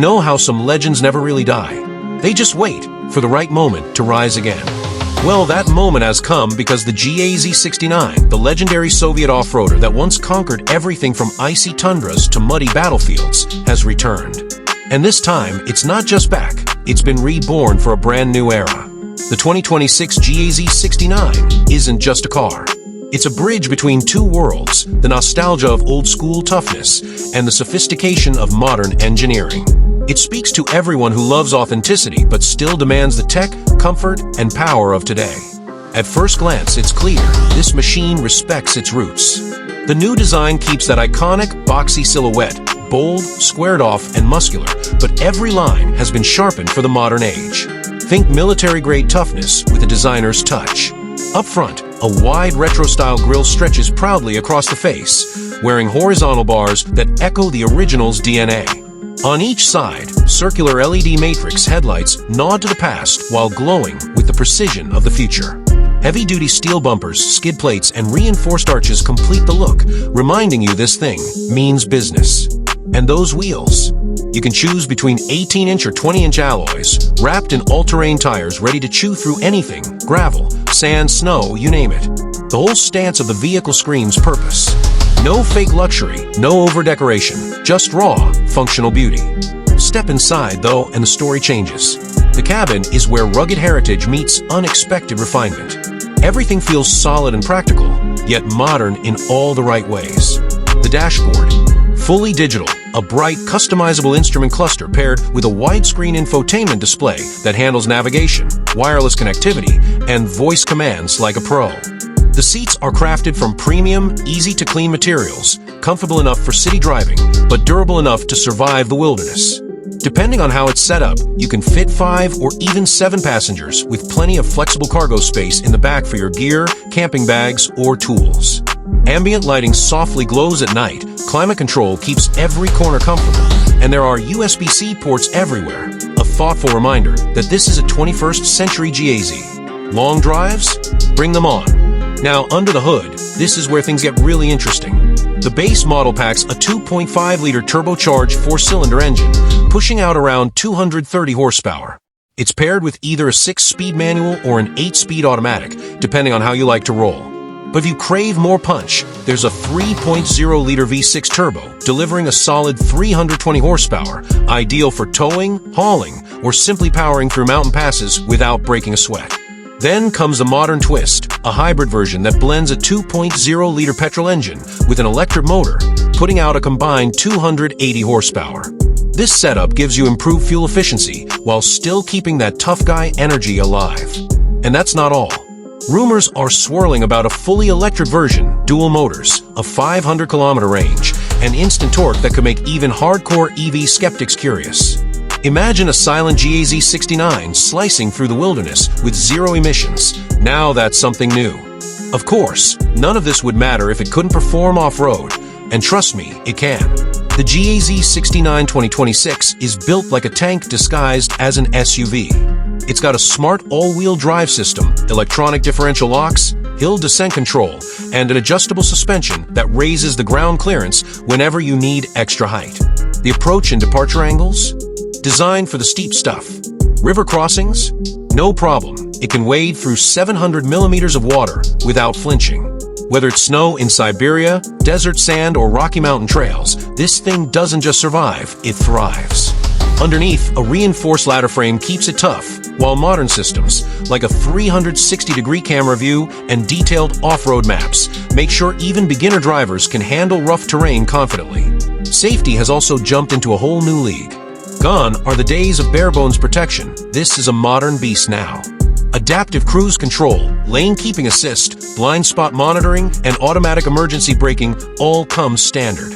know how some legends never really die. They just wait for the right moment to rise again. Well, that moment has come because the GAZ-69, the legendary Soviet off-roader that once conquered everything from icy tundras to muddy battlefields, has returned. And this time, it's not just back, it's been reborn for a brand new era. The 2026 GAZ-69 isn't just a car. It's a bridge between two worlds, the nostalgia of old-school toughness and the sophistication of modern engineering. It speaks to everyone who loves authenticity but still demands the tech, comfort, and power of today. At first glance, it's clear this machine respects its roots. The new design keeps that iconic, boxy silhouette, bold, squared off, and muscular, but every line has been sharpened for the modern age. Think military-grade toughness with a designer's touch. Up front, a wide retro-style grille stretches proudly across the face, wearing horizontal bars that echo the original's DNA. On each side, circular LED matrix headlights nod to the past while glowing with the precision of the future. Heavy-duty steel bumpers, skid plates, and reinforced arches complete the look, reminding you this thing means business. And those wheels? You can choose between 18-inch or 20-inch alloys, wrapped in all-terrain tires ready to chew through anything, gravel, sand, snow, you name it. The whole stance of the vehicle screams purpose. No fake luxury, no over-decoration, just raw, functional beauty. Step inside, though, and the story changes. The cabin is where rugged heritage meets unexpected refinement. Everything feels solid and practical, yet modern in all the right ways. The dashboard, fully digital, a bright, customizable instrument cluster paired with a widescreen infotainment display that handles navigation, wireless connectivity, and voice commands like a pro. The seats are crafted from premium, easy-to-clean materials, comfortable enough for city driving, but durable enough to survive the wilderness. Depending on how it's set up, you can fit 5 or even 7 passengers with plenty of flexible cargo space in the back for your gear, camping bags, or tools. Ambient lighting softly glows at night, climate control keeps every corner comfortable, and there are USB-C ports everywhere, a thoughtful reminder that this is a 21st century GAZ. Long drives? Bring them on. Now, under the hood, this is where things get really interesting. The base model packs a 2.5-liter turbocharged 4-cylinder engine, pushing out around 230 horsepower. It's paired with either a 6-speed manual or an 8-speed automatic, depending on how you like to roll. But if you crave more punch, there's a 3.0-liter V6 turbo, delivering a solid 320 horsepower, ideal for towing, hauling, or simply powering through mountain passes without breaking a sweat. Then comes the modern twist, a hybrid version that blends a 2.0-liter petrol engine with an electric motor, putting out a combined 280 horsepower. This setup gives you improved fuel efficiency while still keeping that tough guy energy alive. And that's not all. Rumors are swirling about a fully electric version, dual motors, a 500-kilometer range, and instant torque that could make even hardcore EV skeptics curious. Imagine a silent GAZ-69 slicing through the wilderness with zero emissions. Now that's something new. Of course, none of this would matter if it couldn't perform off-road, and trust me, it can. The GAZ-69 2026 is built like a tank disguised as an SUV. It's got a smart all-wheel drive system, electronic differential locks, hill descent control, and an adjustable suspension that raises the ground clearance whenever you need extra height. The approach and departure angles? Designed for the steep stuff. River crossings? No problem. It can wade through 700 millimeters of water without flinching. Whether it's snow in Siberia, desert sand, or Rocky Mountain trails, this thing doesn't just survive, it thrives. Underneath, a reinforced ladder frame keeps it tough, while modern systems, like a 360-degree camera view and detailed off-road maps, make sure even beginner drivers can handle rough terrain confidently. Safety has also jumped into a whole new league. Gone are the days of bare-bones protection. This is a modern beast now. Adaptive cruise control, lane keeping assist, blind spot monitoring, and automatic emergency braking all come standard.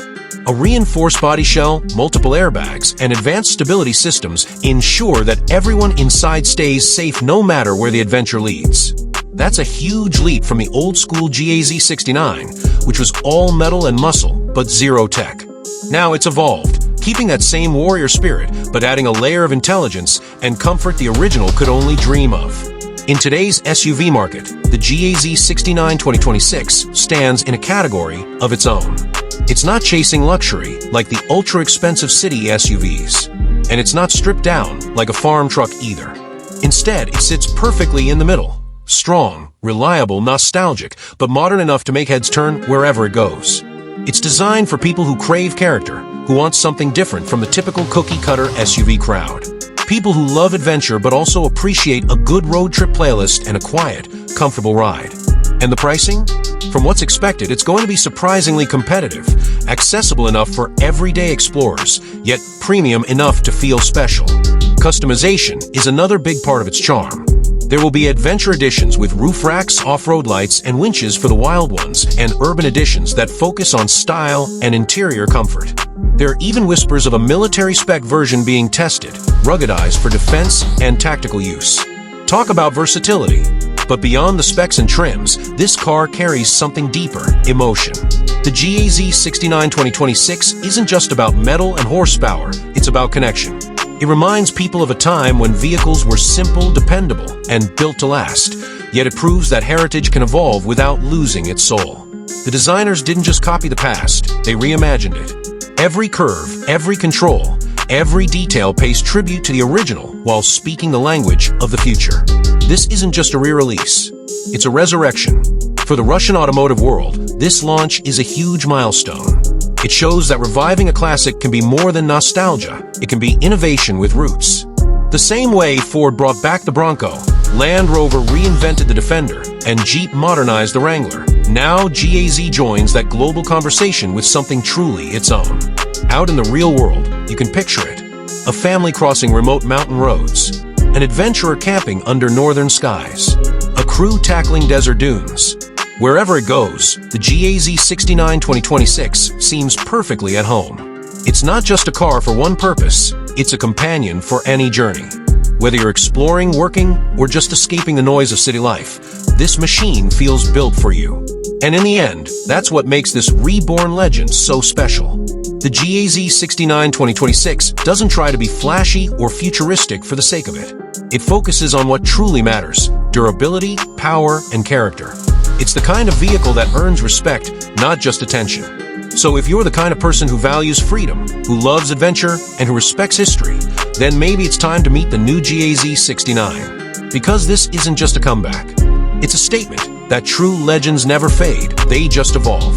A reinforced body shell, multiple airbags, and advanced stability systems ensure that everyone inside stays safe no matter where the adventure leads. That's a huge leap from the old-school GAZ-69, which was all metal and muscle, but zero tech. Now it's evolved, keeping that same warrior spirit, but adding a layer of intelligence and comfort the original could only dream of. In today's SUV market, the GAZ-69 2026 stands in a category of its own. It's not chasing luxury like the ultra-expensive city SUVs. And it's not stripped down like a farm truck either. Instead, it sits perfectly in the middle. Strong, reliable, nostalgic, but modern enough to make heads turn wherever it goes. It's designed for people who crave character, who want something different from the typical cookie-cutter SUV crowd. People who love adventure but also appreciate a good road trip playlist and a quiet, comfortable ride. And the pricing? From what's expected, it's going to be surprisingly competitive, accessible enough for everyday explorers, yet premium enough to feel special. Customization is another big part of its charm. There will be adventure editions with roof racks, off-road lights, and winches for the wild ones, and urban editions that focus on style and interior comfort. There are even whispers of a military-spec version being tested, ruggedized for defense and tactical use. Talk about versatility. But beyond the specs and trims, this car carries something deeper: emotion. The GAZ 69 2026 isn't just about metal and horsepower, it's about connection. It reminds people of a time when vehicles were simple, dependable, and built to last, yet it proves that heritage can evolve without losing its soul. The designers didn't just copy the past, they reimagined it. Every curve, every control, every detail pays tribute to the original while speaking the language of the future. This isn't just a re-release, it's a resurrection. For the Russian automotive world, this launch is a huge milestone. It shows that reviving a classic can be more than nostalgia, it can be innovation with roots. The same way Ford brought back the Bronco, Land Rover reinvented the Defender, and Jeep modernized the Wrangler, now GAZ joins that global conversation with something truly its own. Out in the real world, you can picture it. A family crossing remote mountain roads, an adventurer camping under northern skies, a crew tackling desert dunes. Wherever it goes, the GAZ 69 2026 seems perfectly at home. It's not just a car for one purpose, it's a companion for any journey. Whether you're exploring, working, or just escaping the noise of city life, this machine feels built for you. And in the end, that's what makes this reborn legend so special. The GAZ 69 2026 doesn't try to be flashy or futuristic for the sake of it. It focuses on what truly matters: durability, power, and character. It's the kind of vehicle that earns respect, not just attention. So if you're the kind of person who values freedom, who loves adventure, and who respects history, then maybe it's time to meet the new GAZ 69. Because this isn't just a comeback. It's a statement that true legends never fade, they just evolve.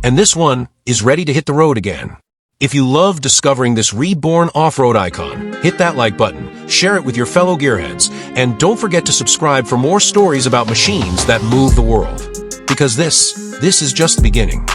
And this one is ready to hit the road again. If you love discovering this reborn off-road icon, hit that like button, share it with your fellow gearheads, and don't forget to subscribe for more stories about machines that move the world. Because this is just the beginning.